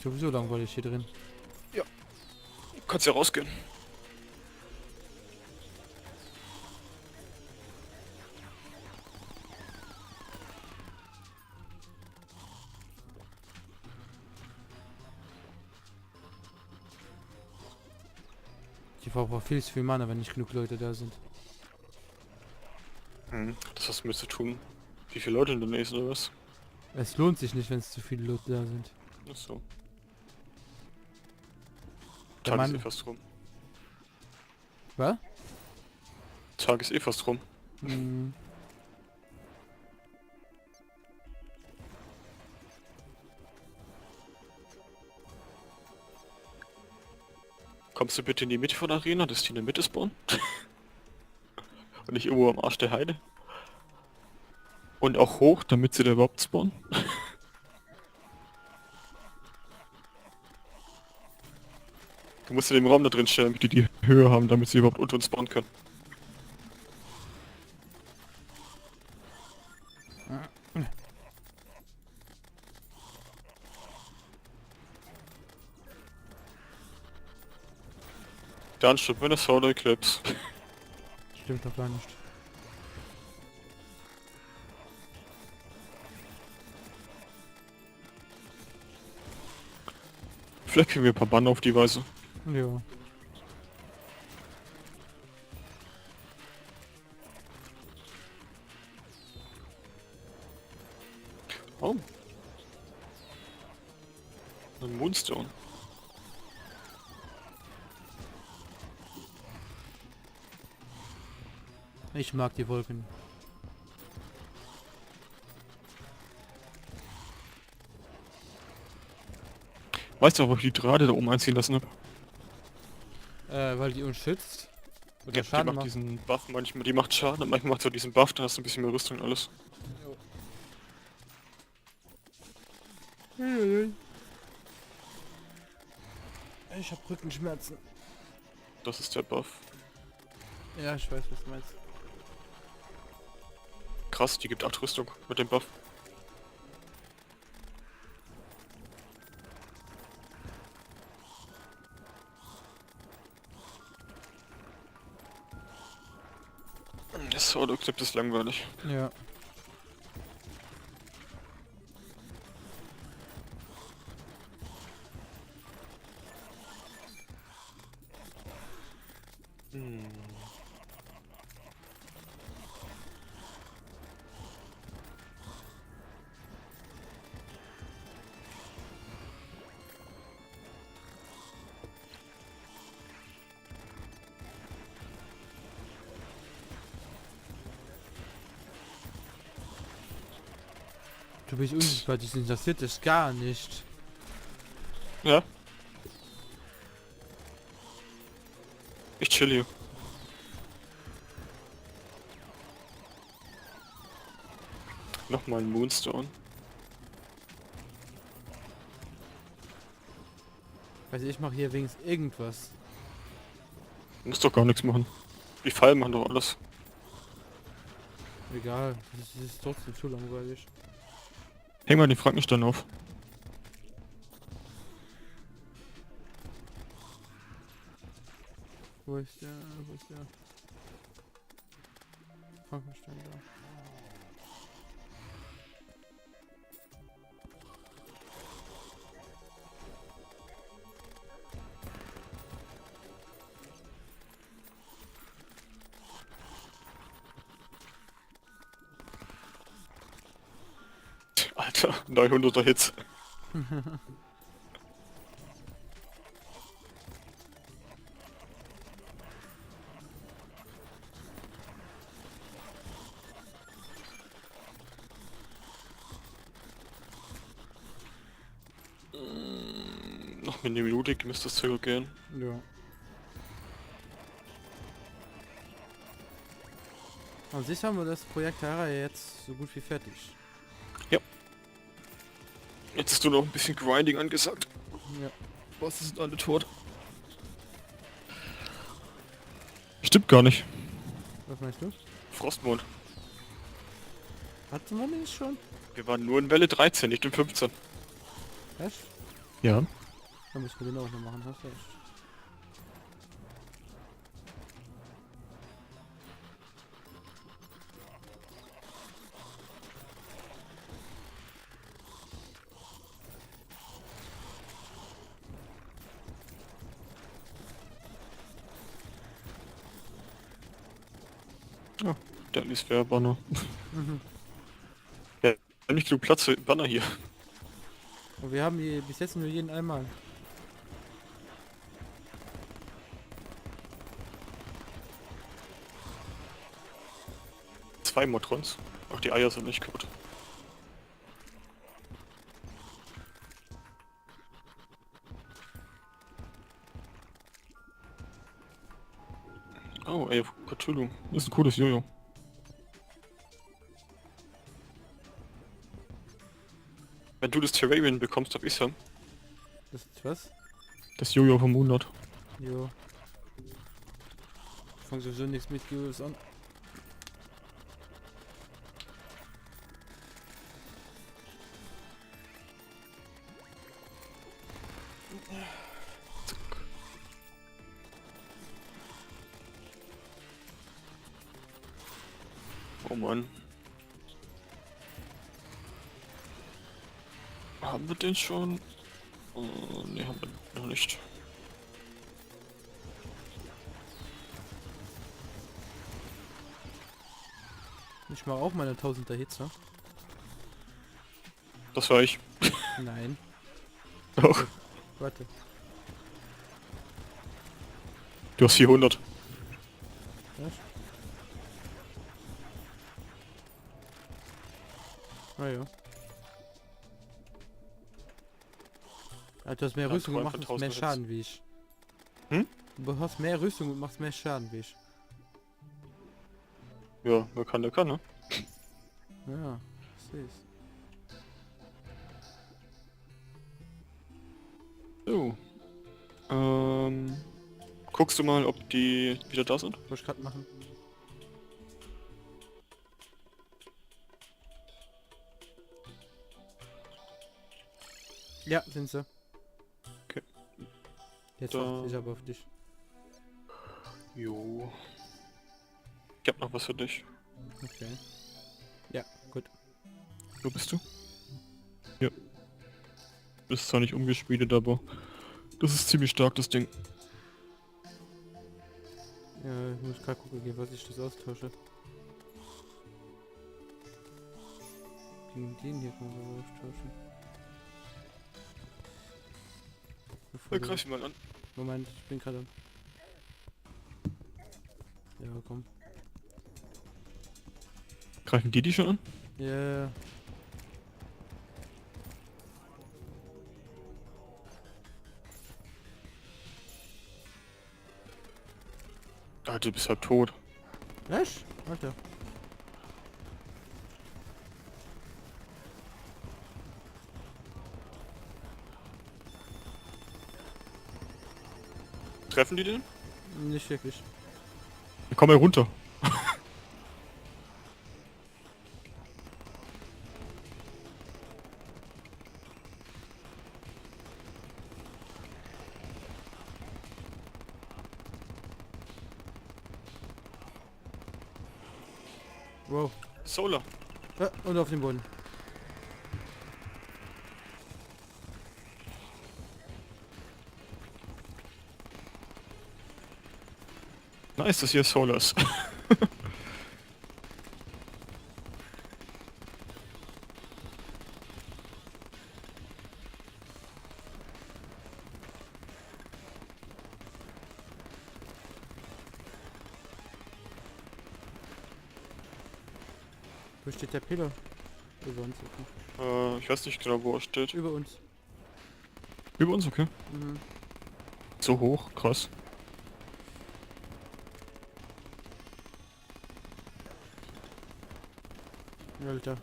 Sowieso langweilig hier drin. Ja. Kannst ja rausgehen. Ich brauche viel zu viel Mana, wenn nicht genug Leute da sind. Das hast du mit zu tun. Wie viele Leute in der Nähe ist oder was? Es lohnt sich nicht, wenn es zu viele Leute da sind. Achso. Der Tag ist Mann. eh fast rum. Was? Tag ist eh fast rum. Hm. Kommst du bitte in die Mitte von der Arena, dass die in der Mitte spawnen? Und nicht irgendwo am Arsch der Heide? Und auch hoch, damit sie da überhaupt spawnen? Du musst dir den Raum da drin stellen, damit die Höhe haben, damit sie überhaupt unter uns spawnen können. Dann stimmt mir das Solar Eclipse. Stimmt doch gar nicht. Vielleicht kriegen wir ein paar Banner auf die Weise. Ja. Oh. Ein Moonstone. Ich mag die Wolken. Weißt du auch, wo ich die Drade da oben einziehen lassen habe? Weil die uns schützt. Oder Ja, die Schaden macht macht. diesen Buff manchmal, die macht Schaden und manchmal macht sie diesen Buff, dann hast du ein bisschen mehr Rüstung und alles. Ich hab Rückenschmerzen. Das ist der Buff. Ja, ich weiß, was du meinst. Krass, die gibt 8 Rüstung mit dem Buff. Das Solar Eclipse ist langweilig. Ja. Du bist unsichtbar, das interessiert dich gar nicht. Ja? Ich chill hier. Nochmal ein Moonstone. Also ich mache hier wenigstens irgendwas. Du musst doch gar nichts machen. Die Fallen machen doch alles. Egal, das ist trotzdem zu langweilig. Häng mal den Frankenstein auf. Wo ist der? Wo ist der? Frankenstein da. Alter, 900er Hits. Noch eine Minute müsste es circa gehen. Ja. An sich haben wir das Projekt Terra jetzt so gut wie fertig. Jetzt ist nur noch ein bisschen Grinding angesagt. Ja. Bosse sind alle tot. Stimmt gar nicht. Was meinst du? Frostmond. Hatten wir nicht schon? Wir waren nur in Welle 13, nicht in 15. Echt? Ja. Dann müssen wir den auch noch machen, hast du recht. Ja, der ließ wer Banner. Mhm. Ja, wir haben nicht genug Platz für Banner hier. Und wir haben hier bis jetzt nur jeden einmal. Zwei Motrons. Auch die Eier sind nicht kaputt. Oh, ey, Cthulhu. Das ist ein cooles Jojo. Wenn du das Terrarium bekommst, darf ich's haben. Das ist was? Das Jojo vom Monat. Jo. Ich fang sowieso nichts mit Geos an. Oh Mann. Haben wir den schon? Ne, haben wir noch nicht. Ich mache auch meine 1000er Hits, ne? Das war ich. Nein. Auch. Warte. Du hast 400. Was? Ah ja. Ja, du hast mehr Ja, Rüstung und Träume machst von mehr 1000 Schaden wie ich. Hm? Du hast mehr Rüstung und machst mehr Schaden wie ich. Ja, wer kann, der kann, ne? Ja, ich seh's. So. Guckst du mal, ob die wieder da sind? Wollte ich grad machen. Ja, sind sie. Okay. Jetzt Da- warte ich aber auf dich. Jo. Ich hab noch was für dich. Okay. Ja, gut. Wo bist du? Ja. Ist zwar nicht umgespielt, aber das ist ziemlich stark, das Ding. Ja, ich muss gerade gucken, was ich das austausche. Gegen den hier kann man aber austauschen. Bevor Ja, du- greif ihn mal an. Moment, ich bin gerade. Ja, komm. Greifen die schon an? Ja. Ah, du bist halt tot. Was? Alter. Treffen die den? Nicht wirklich. Dann komm mal runter. Wow. Solar. Und auf den Boden. Nice, dass hier Solar ist. Wo steht der Pillar? Über uns. Okay. Ich weiß nicht genau, wo er steht. Über uns. Über uns, okay. Mhm. So hoch, krass. Alter.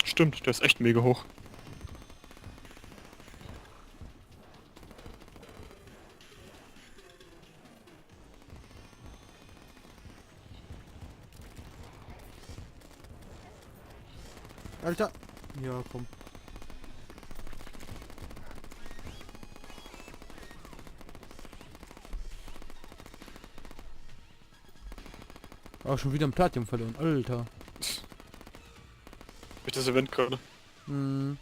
Stimmt, der ist echt mega hoch. Alter! Ja, komm. Auch schon wieder ein Platinum verloren, Alter. Durch das Event gerade. Hm.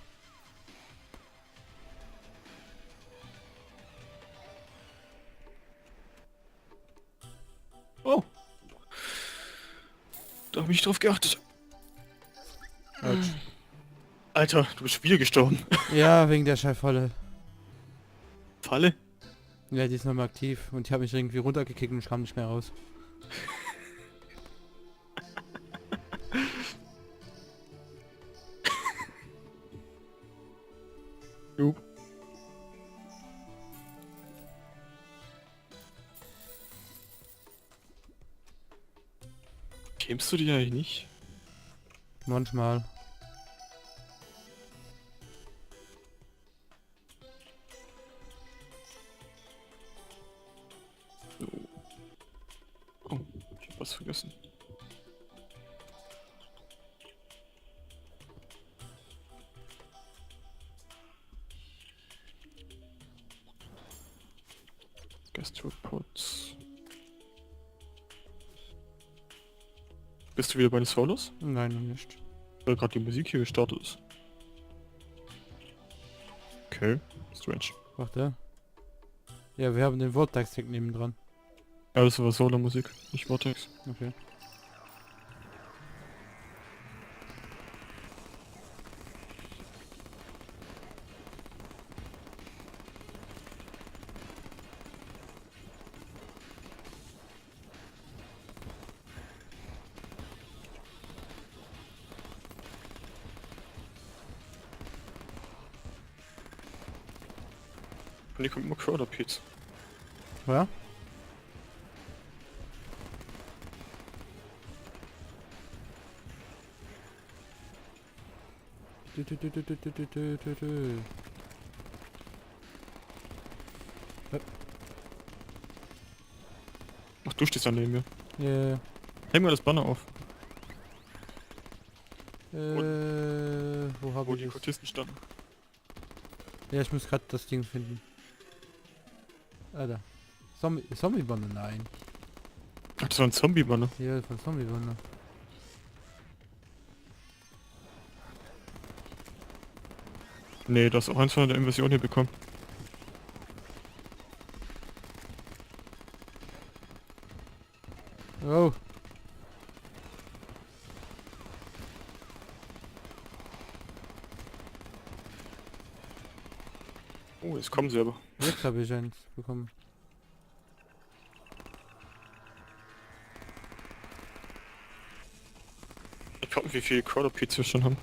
Oh. Da habe ich drauf geachtet. Autsch. Alter, du bist wieder gestorben. Ja, wegen der Scheißfalle. Falle? Ja, die ist nochmal aktiv und ich habe mich irgendwie runtergekickt und ich kam nicht mehr raus. Jo. Kämst du die eigentlich nicht? Manchmal. Oh, ich hab was vergessen. Guest Reports. Bist du wieder bei den Solos? Nein, noch nicht. Weil gerade die Musik hier gestartet ist. Okay, strange. Warte. Ja, wir haben den Vortex-Tag neben dran. Ja, das war Solo-Musik, nicht Vortex. Okay. Und hier kommt immer Crowder Pizza. Ja? Ach, du stehst da neben mir. Ja. Häng mal das Banner auf, Wo habe wo ich die es? Kultisten standen. Ja, ich muss gerade das Ding finden. Alter. Zombie-Bonne, nein. Ach, das war ein Zombie-Banner. Ja, das war Zombie-Bonne. Nee, du hast auch eins von der Invasion hier bekommen. Oh. Oh, jetzt kommen sie aber. Jetzt habe ich eins bekommen. Ich guck, wie viel Crowder Pizza wir schon haben.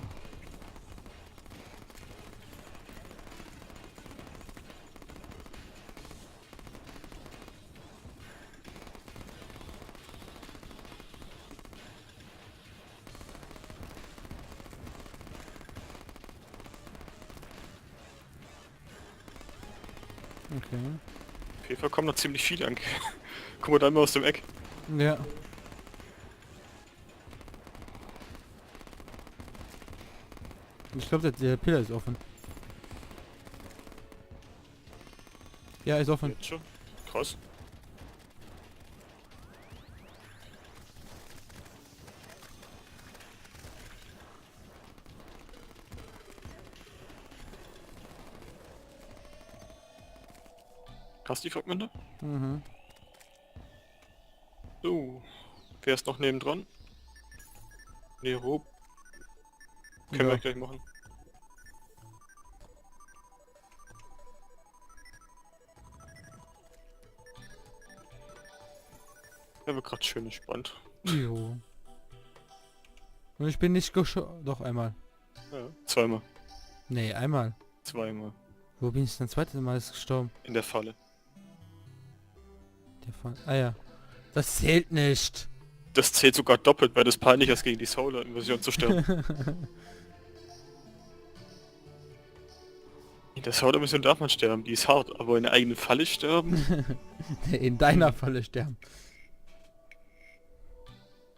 Okay. Auf jeden Fall kommen noch ziemlich viele an. Guck mal da immer aus dem Eck. Ja. Ich glaube, der Pillar ist offen. Ja, ist offen. Jetzt schon. Krass. Hast du die Fragmente? Mhm. So. Wer ist noch nebendran? Nero. Können Ja. wir gleich machen. Der war gerade schön entspannt. Jo. Und ich bin nicht geschossen. Doch, einmal. Ja. Zweimal. Nee, einmal. Zweimal. Wo bin ich denn das zweite Mal ist gestorben? In der Falle. Der Fall. Ah ja. Das zählt nicht. Das zählt sogar doppelt, weil das peinlich ist, gegen die Solar-Invasion zu sterben. In der Solar-Invasion darf man sterben, die ist hart, aber in der eigenen Falle sterben? In deiner Falle sterben.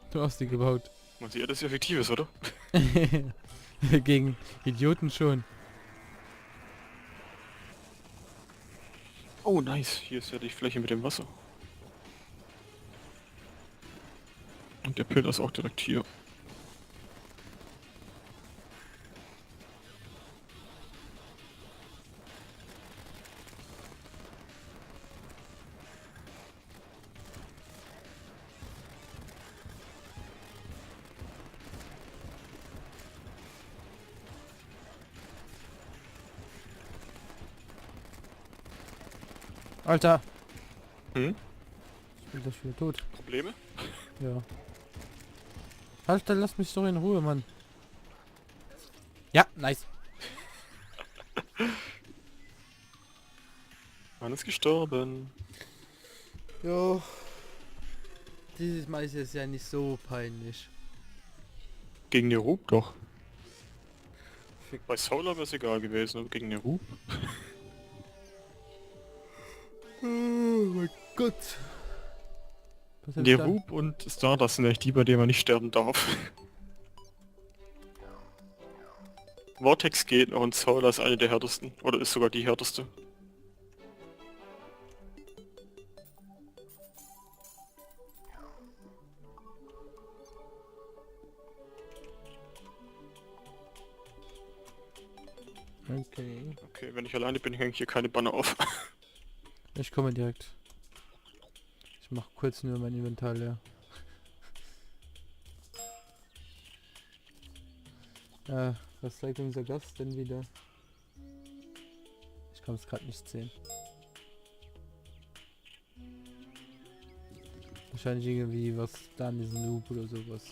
Du hast die gebaut. Man sieht ja, dass sie effektiv ist, oder? Gegen Idioten schon. Oh, nice. Hier ist ja die Fläche mit dem Wasser. Und der Pilger ist auch direkt hier. Alter! Hm? Ich bin gleich wieder tot. Probleme? Ja. Alter, lass mich doch in Ruhe, Mann. Ja, nice. Man ist gestorben. Jo. Dieses Mal ist es ja nicht so peinlich. Gegen den Rub doch. Fick. Bei Solar wäre es egal gewesen, aber gegen den Rub? Oh mein Gott. Was hab ich Der da? Rub und Stardust sind eigentlich die, bei denen man nicht sterben darf. Vortex geht noch und Solar ist eine der härtesten. Oder ist sogar die härteste. Okay. Okay, wenn ich alleine bin, hänge ich hier keine Banner auf. Ich komme direkt. Ich mach kurz nur mein Inventar leer. Was zeigt unser Gast denn wieder? Ich kann es gerade nicht sehen. Wahrscheinlich irgendwie was dann ist Noob oder sowas.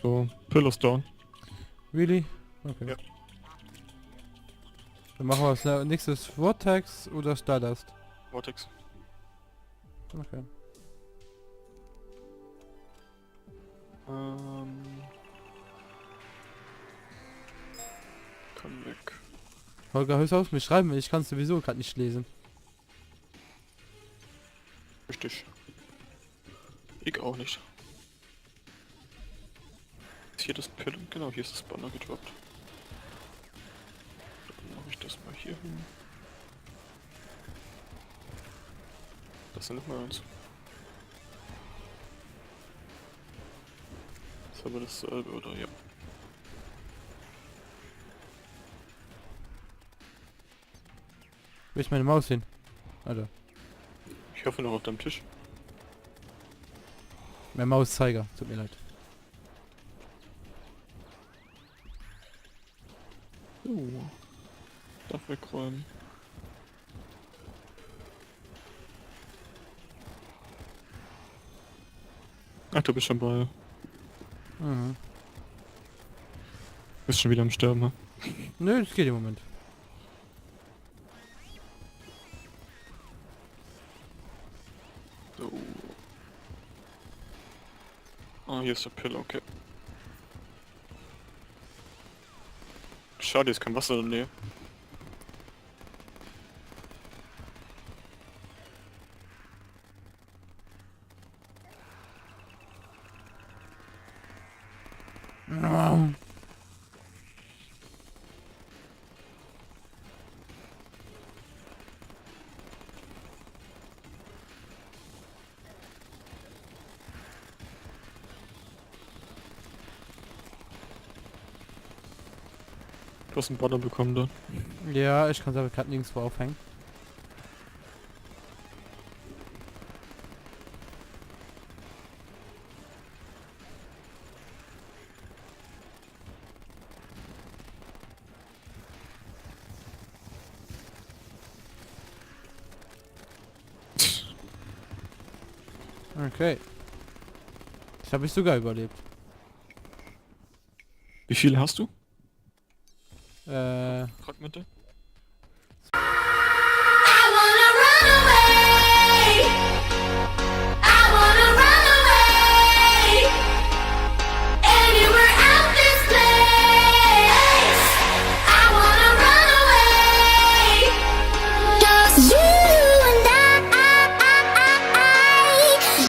So, Pillars down. Really? Okay. Ja. Dann machen wir als nächstes Vortex oder Stardust. Vortex. Okay. Komm weg. Holger, hörst du auf mich schreiben? Ich kann es sowieso gerade nicht lesen. Richtig. Ich auch nicht. Ist hier das Pillar? Genau, hier ist das Banner gedroppt. Dann mache ich das mal hier hin. Das sind nochmal eins. Ist aber dasselbe, oder? Ja. Wo ist meine Maus hin? Alter. Ich hoffe noch auf deinem Tisch. Mein Mauszeiger, tut mir leid. Darf wegräumen. Ach, du bist schon bei. Mhm. Bist schon wieder am Sterben, ne? Nö, das geht im Moment. So. Ah, hier ist der Pillar, okay. Schade, ist kein Wasser in der Nähe. Du hast einen Banner bekommen dann. Ja, ich kann es aber gerade nirgendwo aufhängen. Okay. Das habe ich sogar überlebt. Wie viele hast du? Äh, Fragmente? I wanna run away.